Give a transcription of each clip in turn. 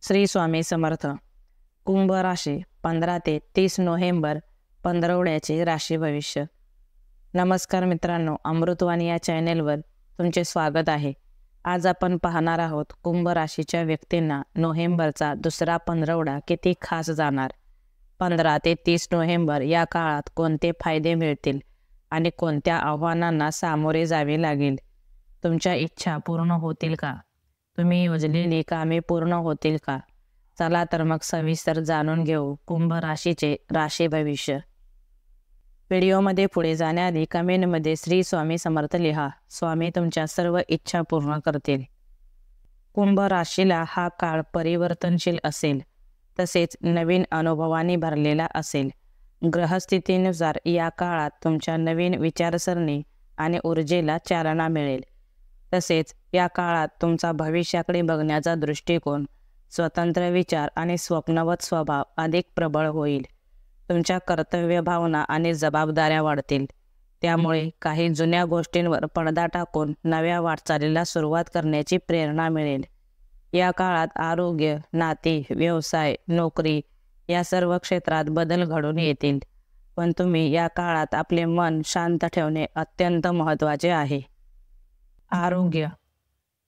श्री स्वामी समर्थ. कुंभ राशी 15 ते 30 नोव्हेंबर पंधरवड्याचे राशी भविष्य. नमस्कार मित्रांनो, अमृतवाणी या चॅनेलवर तुमचे स्वागत आहे. आज आपण पाहणार आहोत कुंभ राशीच्या व्यक्तींना नोव्हेंबरचा दुसरा पंधरवडा किती खास जाणार. 15 ते 30 नोव्हेंबर या काळात कोणते फायदे मिळतील आणि कोणत्या आव्हानांना सामोरे जावे लागेल. तुमच्या इच्छा पूर्ण होतील का? तुम्ही योजलेली कामे पूर्ण होतील का? चला तर मग सविस्तर जाणून घेऊ कुंभ राशीचे राशी भविष्य. व्हिडिओमध्ये पुढे जाण्याआधी कमेंटमध्ये श्री स्वामी समर्थ लिहा. स्वामी तुमच्या सर्व इच्छा पूर्ण करतील. कुंभ राशीला हा काळ परिवर्तनशील असेल, तसेच नवीन अनुभवांनी भरलेला असेल. ग्रहस्थितीनुसार या काळात तुमच्या नवीन विचारसरणी आणि ऊर्जेला चालना मिळेल. तसेच या काळात तुमचा भविष्याकडे बघण्याचा दृष्टिकोन, स्वतंत्र विचार आणि स्वप्नवत स्वभाव अधिक प्रबळ होईल. तुमच्या कर्तव्य भावना आणि जबाबदाऱ्या वाढतील. त्यामुळे काही जुन्या गोष्टींवर पडदा टाकून नव्या वाटचालीला सुरुवात करण्याची प्रेरणा मिळेल. या काळात आरोग्य, नाती, व्यवसाय, नोकरी या सर्व क्षेत्रात बदल घडून येतील. पण तुम्ही या काळात आपले मन शांत ठेवणे अत्यंत महत्त्वाचे आहे. आरोग्य.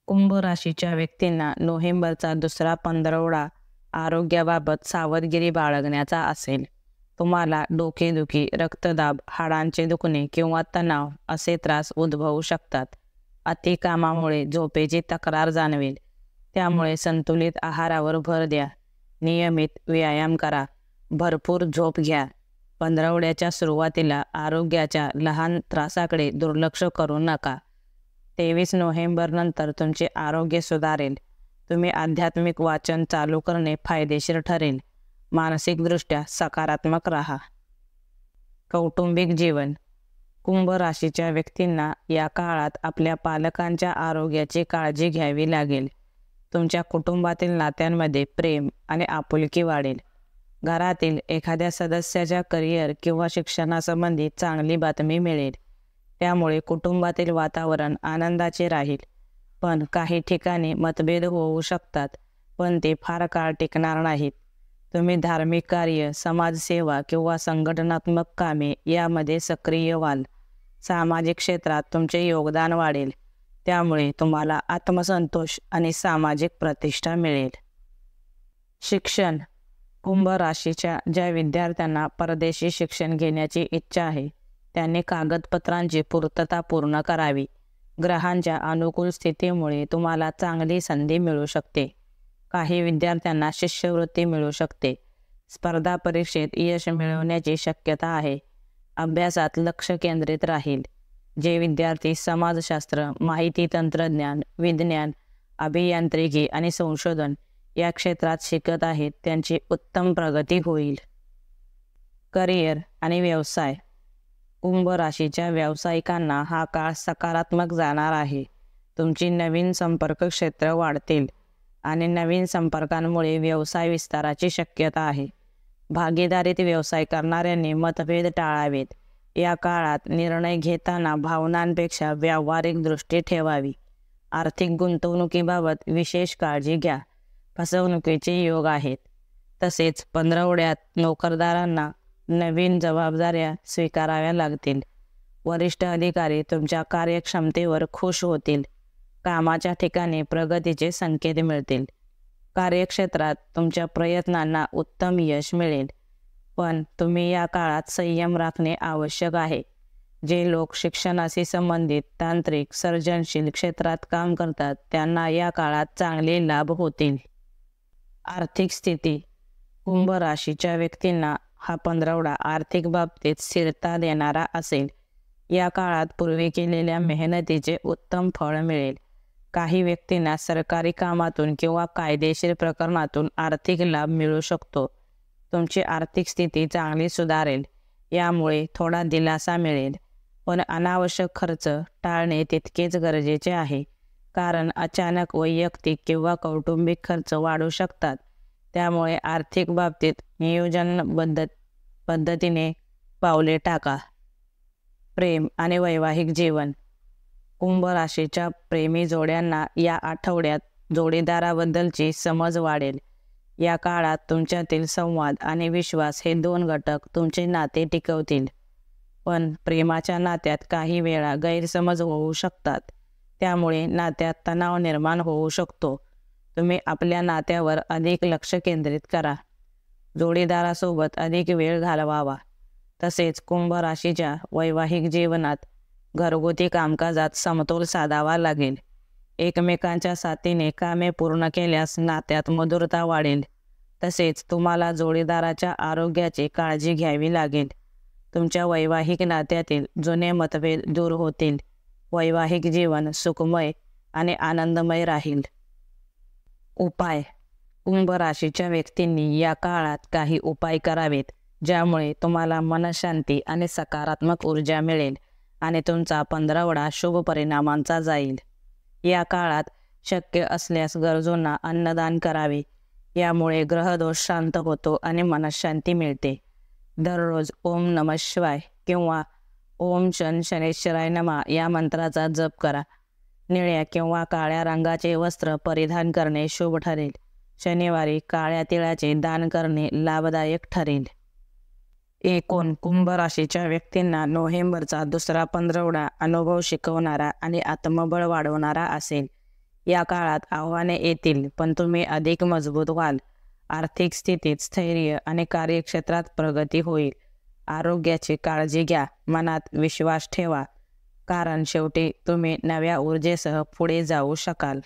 कुंभ राशीच्या व्यक्तींना नोव्हेंबरचा दुसरा पंधरवडा आरोग्याबाबत सावधगिरी बाळगण्याचा असेल. तुम्हाला डोकेदुखी, रक्तदाब, हाडांचे दुखणे किंवा तणाव असे त्रास उद्भवू शकतात. अति कामामुळे झोपेची तक्रार जाणवेल. त्यामुळे संतुलित आहारावर भर द्या. नियमित व्यायाम करा. भरपूर झोप घ्या. पंधरवड्याच्या सुरुवातीला आरोग्याच्या लहान त्रासाकडे दुर्लक्ष करू नका. 23 नोव्हेंबर नंतर तुमचे आरोग्य सुधारेल. तुम्ही आध्यात्मिक वाचन चालू करणे फायदेशीर ठरेल. मानसिकदृष्ट्या सकारात्मक राहा. कौटुंबिक जीवन. कुंभ राशीच्या व्यक्तींना या काळात आपल्या पालकांच्या आरोग्याची काळजी घ्यावी लागेल. तुमच्या कुटुंबातील नात्यांमध्ये प्रेम आणि आपुलकी वाढेल. घरातील एखाद्या सदस्याच्या करिअर किंवा शिक्षणासंबंधी चांगली बातमी मिळेल. त्यामुळे कुटुंबातील वातावरण आनंदाचे राहील. पण काही ठिकाणी मतभेद होऊ शकतात, पण ते फार काळ टिकणार नाहीत. तुम्ही धार्मिक कार्य, समाजसेवा किंवा संघटनात्मक कामे यामध्ये सक्रिय व्हाल. सामाजिक क्षेत्रात तुमचे योगदान वाढेल. त्यामुळे तुम्हाला आत्मसंतोष आणि सामाजिक प्रतिष्ठा मिळेल. शिक्षण. कुंभ राशीच्या ज्या विद्यार्थ्यांना परदेशी शिक्षण घेण्याची इच्छा आहे, त्यांनी कागदपत्रांची पूर्तता पूर्ण करावी. ग्रहांच्या अनुकूल स्थितीमुळे तुम्हाला चांगली संधी मिळू शकते. काही विद्यार्थ्यांना शिष्यवृत्ती मिळू शकते. स्पर्धा परीक्षेत यश मिळवण्याची शक्यता आहे. अभ्यासात लक्ष केंद्रित राहील. जे विद्यार्थी समाजशास्त्र, माहिती तंत्रज्ञान, विज्ञान, अभियांत्रिकी आणि संशोधन या क्षेत्रात शिकत आहेत, त्यांची उत्तम प्रगती होईल. करिअर आणि व्यवसाय. कुंभ राशीच्या व्यावसायिकांना हा काळ सकारात्मक जाणार आहे. तुमची नवीन संपर्क क्षेत्र वाढतील आणि नवीन संपर्कांमुळे व्यवसाय विस्ताराची शक्यता आहे. भागीदारीत व्यवसाय करणाऱ्यांनी मतभेद टाळावेत. या काळात निर्णय घेताना भावनांपेक्षा व्यावहारिक दृष्टी ठेवावी. आर्थिक गुंतवणुकीबाबत विशेष काळजी घ्या. फसवणुकीचे योग आहेत. तसेच पंधरवड्यात नोकरदारांना नवीन जबाबदाऱ्या स्वीकाराव्या लागतील. वरिष्ठ अधिकारी तुमच्या कार्यक्षमतेवर खुश होतील. कामाच्या ठिकाणी प्रगतीचे संकेत मिळतील. कार्यक्षेत्रात तुमच्या प्रयत्नांना उत्तम यश मिळेल. पण तुम्ही या काळात संयम राखणे आवश्यक आहे. जे लोक शिक्षणाशी संबंधित तांत्रिक, सर्जनशील क्षेत्रात काम करतात, त्यांना या काळात चांगले लाभ होतील. आर्थिक स्थिती. कुंभ राशीच्या व्यक्तींना हा पंधरवडा आर्थिक बाबतीत स्थिरता देणारा असेल. या काळात पूर्वी केलेल्या मेहनतीचे उत्तम फळ मिळेल. काही व्यक्तींना सरकारी कामातून किंवा कायदेशीर प्रकरणातून आर्थिक लाभ मिळू शकतो. तुमची आर्थिक स्थिती चांगली सुधारेल. यामुळे थोडा दिलासा मिळेल. पण अनावश्यक खर्च टाळणे तितकेच गरजेचे आहे, कारण अचानक वैयक्तिक किंवा कौटुंबिक खर्च वाढू शकतात. त्यामुळे आर्थिक बाबतीत नियोजनबद्ध पद्धतीने पावले टाका. प्रेम आणि वैवाहिक जीवन. कुंभ राशीच्या प्रेमी जोड्यांना या आठवड्यात जोडीदाराबद्दलची समज वाढेल. या काळात तुमच्यातील संवाद आणि विश्वास हे 2 घटक तुमचे नाते टिकवतील. पण प्रेमाच्या नात्यात काही वेळा गैरसमज होऊ शकतात. त्यामुळे नात्यात तणाव निर्माण होऊ शकतो. तुम्ही आपल्या नात्यावर अधिक लक्ष केंद्रित करा. जोडीदारासोबत अधिक वेळ घालवावा. तसेच कुंभ राशीच्या वैवाहिक जीवनात घरगुती कामकाजात समतोल साधावा लागेल. एकमेकांच्या साथीने कामे पूर्ण केल्यास नात्यात मधुरता वाढेल. तसेच तुम्हाला जोडीदाराच्या आरोग्याची काळजी घ्यावी लागेल. तुमच्या वैवाहिक नात्यातील जुने मतभेद दूर होतील. वैवाहिक जीवन सुखमय आणि आनंदमय राहील. उपाय. कुंभ राशीच्या व्यक्तींनी या काळात काही उपाय करावेत, ज्यामुळे तुम्हाला मनशांती आणि सकारात्मक ऊर्जा मिळेल आणि तुमचा 15वडा शुभ परिणामांचा जाईल. या काळात शक्य असल्यास गरजूंना अन्नदान करावे. यामुळे ग्रहदोष शांत होतो आणि मनशांती मिळते. दररोज ओम नमः शिवाय किंवा ओम शन शनेश्वराय नमः या मंत्राचा जप करा. निळ्या किंवा काळ्या रंगाचे वस्त्र परिधान करणे शुभ ठरेल. शनिवारी काळ्या तिळाचे दान करणे लाभदायक ठरेल. एकूण कुंभ राशीच्या व्यक्तींना नोव्हेंबरचा दुसरा 15वडा अनुभव शिकवणारा आणि आत्मबळ वाढवणारा असेल. या काळात आव्हाने येतील, पण तुम्ही अधिक मजबूत व्हाल. आर्थिक स्थितीत स्थैर्य आणि कार्यक्षेत्रात प्रगती होईल. आरोग्याची काळजी घ्या. मनात विश्वास ठेवा, कारण शेवटी तुम्ही नव्या ऊर्जेसह पुढे जाऊ शकाल.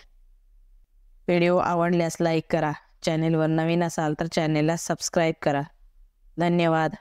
व्हिडिओ आवडल्यास लाईक करा. चॅनेलवर नवीन असाल तर चॅनेलला सबस्क्राईब करा. धन्यवाद.